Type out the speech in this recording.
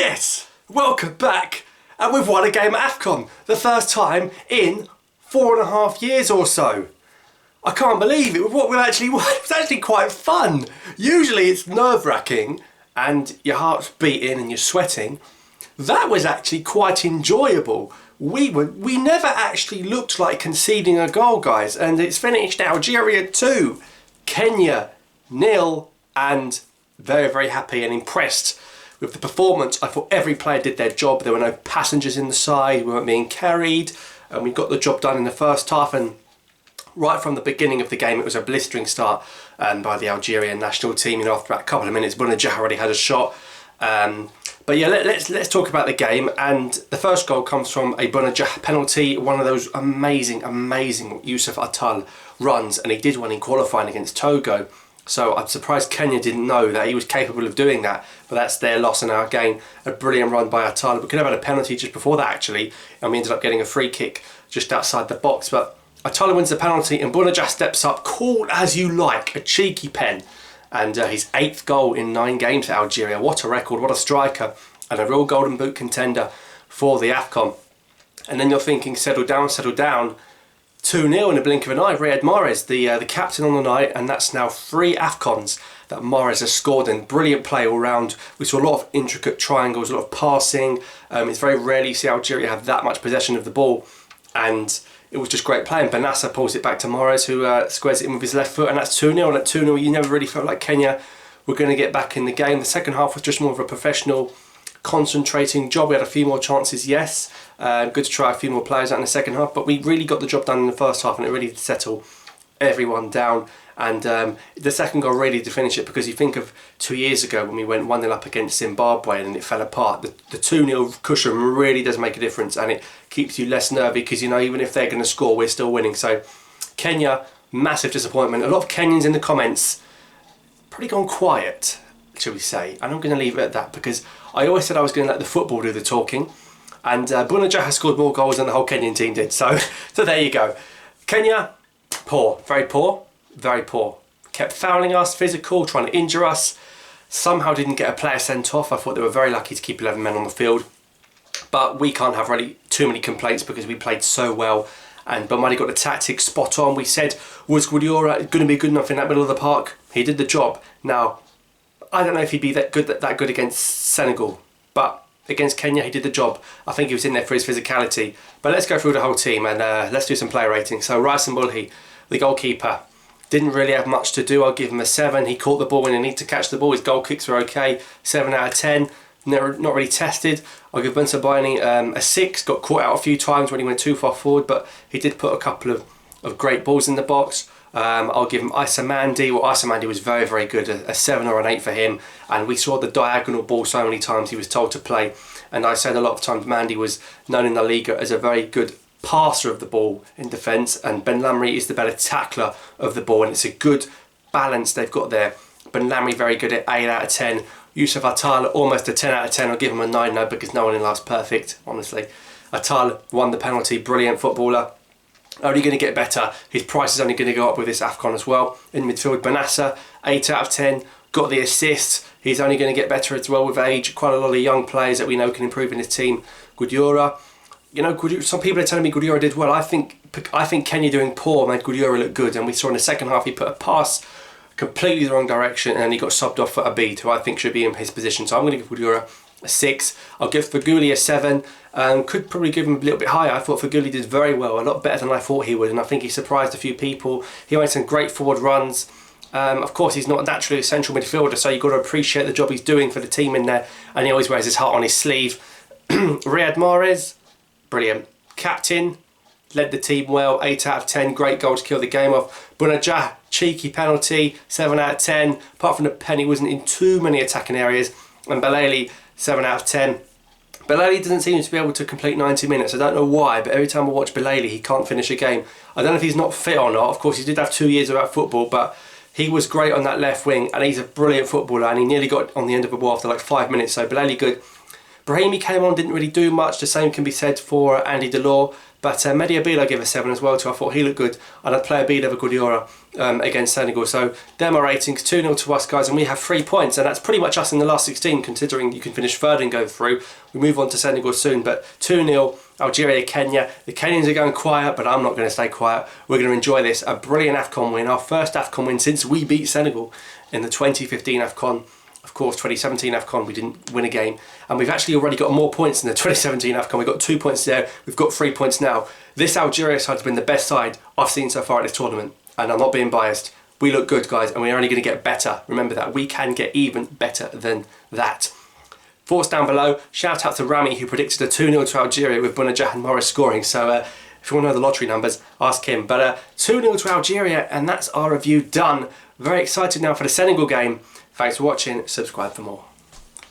Yes, welcome back, and we've won a game at AFCON, the first time in 4.5 years or so. I can't believe it. What we actually won. It was actually quite fun. Usually it's nerve-wracking and your heart's beating and you're sweating. That was actually quite enjoyable. We never actually looked like conceding a goal, guys, and it's finished Algeria 2, Kenya 0, and very happy and impressed with the performance. I thought every player did their job. There were no passengers in the side, we weren't being carried, and we got the job done in the first half. And right from the beginning of the game, it was a blistering start by the Algerian national team. You know, after about a couple of minutes, Bounedjah already had a shot. But yeah, let's talk about the game. And the first goal comes from a Bounedjah penalty, one of those amazing Youssef Attal runs, and he did one in qualifying against Togo. So I'm surprised Kenya didn't know that he was capable of doing that, but that's their loss in our game. A brilliant run by Attal. We could have had a penalty just before that actually, and we ended up getting a free kick just outside the box. But Attal wins the penalty and Bounedjah steps up, call as you like, a cheeky pen. And his 8th goal in 9 games for Algeria. What a record, what a striker, and a real golden boot contender for the AFCON. And then you're thinking, settle down. 2-0 in the blink of an eye. Bounedjah and Mahrez, the captain on the night, and that's now 3 AFCONs that Mahrez has scored in. Brilliant play all round. We saw a lot of intricate triangles, a lot of passing. It's very rarely you see Algeria have that much possession of the ball, and it was just great play. And Benassa pulls it back to Mahrez, who squares it in with his left foot, and that's 2-0. And at 2-0, you never really felt like Kenya were going to get back in the game. The second half was just more of a professional, concentrating job. We had a few more chances, yes. Good to try a few more players out in the second half, but we really got the job done in the first half, and it really did settle everyone down. And the second goal really did finish it, because you think of 2 years ago when we went 1-0 up against Zimbabwe and it fell apart. The 2-0 cushion really does make a difference, and it keeps you less nervy, because you know even if they're going to score, we're still winning. So Kenya, massive disappointment. A lot of Kenyans in the comments probably gone quiet, shall we say, and I'm going to leave it at that, because I always said I was going to let the football do the talking, and Bounedjah has scored more goals than the whole Kenyan team did. So there you go. Kenya, poor, very poor. Kept fouling us, physical, trying to injure us. Somehow didn't get a player sent off. I thought they were very lucky to keep 11 men on the field. But we can't have really too many complaints, because we played so well. And Boumadi got the tactics spot on. We said, was Guardiola going to be good enough in that middle of the park? He did the job. Now, I don't know if he'd be that good against Senegal, but against Kenya, he did the job. I think he was in there for his physicality. But let's go through the whole team, and let's do some player ratings. So Rice and Bulhi, the goalkeeper, didn't really have much to do. I'll give him a 7. He caught the ball when he needed to catch the ball. His goal kicks were okay. 7 out of 10. Not really tested. I'll give Bounedjah a 6. Got caught out a few times when he went too far forward, but he did put a couple of great balls in the box. I'll give him Isamandi. Well, Isamandi was very good. A 7 or an 8 for him. And we saw the diagonal ball so many times he was told to play. And I said a lot of times Mandy was known in La Liga as a very good passer of the ball in defence, and Ben Lamry is the better tackler of the ball, and it's a good balance they've got there. Ben Lamry very good at 8 out of 10. Youssef Attal almost a 10 out of 10. I'll give him a 9 now, because no one in life's perfect, honestly. Attal won the penalty, brilliant footballer. Only going to get better. His price is only going to go up with this AFCON as well. In midfield, Benassa, 8 out of 10. Got the assist. He's only going to get better as well with age. Quite a lot of young players that we know can improve in his team. Guardiola, you know, some people are telling me Guardiola did well. I think Kenya doing poor made Guardiola look good, and we saw in the second half he put a pass completely the wrong direction, and he got subbed off for Abid, who I think should be in his position. So I'm going to give Guardiola a 6. I'll give Feghouli a 7. Could probably give him a little bit higher. I thought Feghouli did very well, a lot better than I thought he would, and I think he surprised a few people. He made some great forward runs. Of course, he's not naturally a central midfielder, so you've got to appreciate the job he's doing for the team in there, and he always wears his heart on his sleeve. Bounedjah and Mahrez, brilliant. Captain, led the team well, 8 out of 10, great goal to kill the game off. Bounedjah, cheeky penalty, 7 out of 10. Apart from the pen, he wasn't in too many attacking areas. And Belali, 7 out of 10. Belali doesn't seem to be able to complete 90 minutes. I don't know why, but every time I watch Belali, he can't finish a game. I don't know if he's not fit or not. Of course, he did have 2 years without football, but he was great on that left wing, and he's a brilliant footballer, and he nearly got on the end of the ball after like 5 minutes, so Belali good. Brahimi came on, didn't really do much. The same can be said for Andy Delors, but Mehdi Abil I give a 7 as well too. I thought he looked good, and I'd play Abil over Guardiola against Senegal. So them are ratings 2-0 to us, guys, and we have 3 points, and that's pretty much us in the last 16, considering you can finish third and go through. We move on to Senegal soon, but 2-0 Algeria, Kenya. The Kenyans are going quiet, but I'm not going to stay quiet. We're going to enjoy this. A brilliant AFCON win, our first AFCON win since we beat Senegal in the 2015 AFCON. Of course, 2017 AFCON, we didn't win a game. And we've actually already got more points in the 2017 AFCON. We've got 2 points there. We've got 3 points now. This Algeria side has been the best side I've seen so far at this tournament. And I'm not being biased. We look good, guys, and we're only going to get better. Remember that. We can get even better than that. Thoughts down below. Shout out to Rami, who predicted a 2-0 to Algeria with Bounedjah and Mahrez scoring. So if you want to know the lottery numbers, ask him. But 2-0 to Algeria, and that's our review done. Very excited now for the Senegal game. Thanks for watching. Subscribe for more.